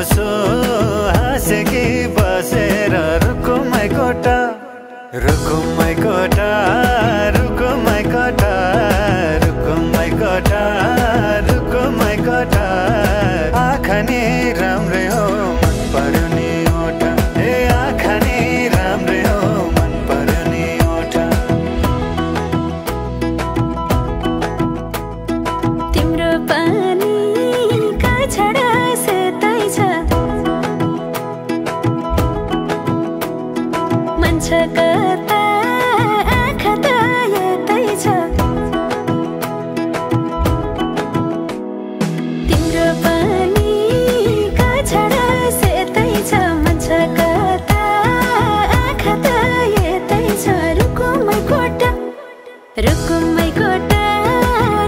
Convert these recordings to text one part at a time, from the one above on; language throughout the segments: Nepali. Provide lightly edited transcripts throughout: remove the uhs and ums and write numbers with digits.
कसो हाँसे कि बसेर रुकुमै कोटा रुकुमै कोटा रुकुमै कोटा रुकुमै कोटा रुकुमै कोटा आँखा नि राम्रै हो मन पर्यो नि ओठा ए आँखा नि राम्रै हो मन पर्यो नि ओठा तिम्रो पानीका छडा सेतै छ मन छ कता आँखा त यतै छ तिम्रो पानीका छडा सेतै छ मन छ कता आँखा त यतै छ रुकुमै कोटा रुकुमै कोटा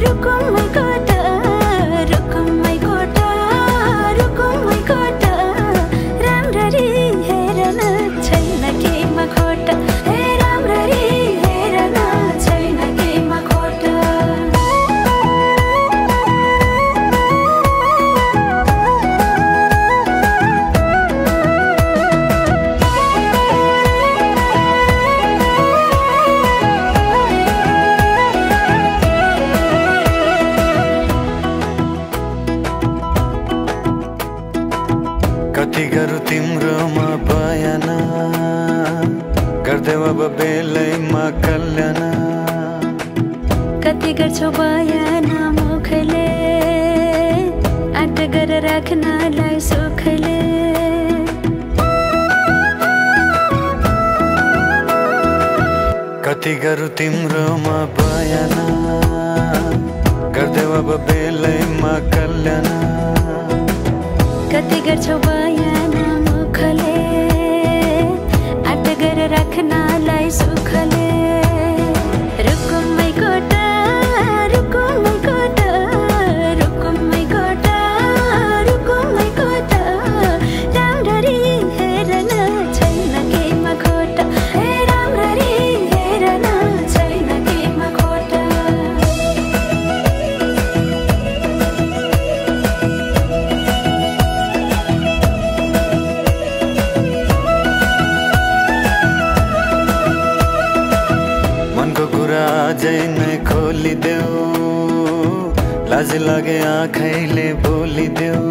रुकुमै कोटा रुकुमै कोटा रुकुमै कोटा राम्ररी हेर्न छैन केमा खोटा हे राम्ररी हेर्न छैन केमा खोटा कति गरौँ तिम्रोमा बयान गर्दै अब बेलैमा कल्याण कति गर्छौ बयान मुखले आँट गरेर राख्नलाई सुखले कति गरौँ तिम्रोमा बयान गर्दै अब बेलैमा कल्याण कति गर्छौ बयान मुखले आँट गरेर राख्नलाई सुखले रुकुमै कोटा रुकुमै कोटा रुकुमै कोटा रुकुमै कोटा राम्ररी हेर्न छैन केमा खोटा हे राम्ररी हेर्न छैन केमा खोटा मनको कुरा अझै नै खोलिदेऊ लाज लागे आँखैले बोलिदेऊ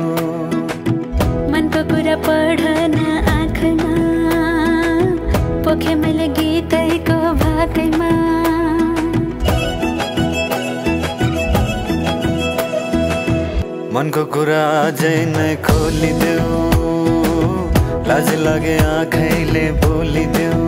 मनको कुरा पढ्न आँखमा पोखे मैले गीतैको भाकैमा मनको कुरा अझै नै खोलिदेऊ लाज लागे आँखैले बोलिदेऊ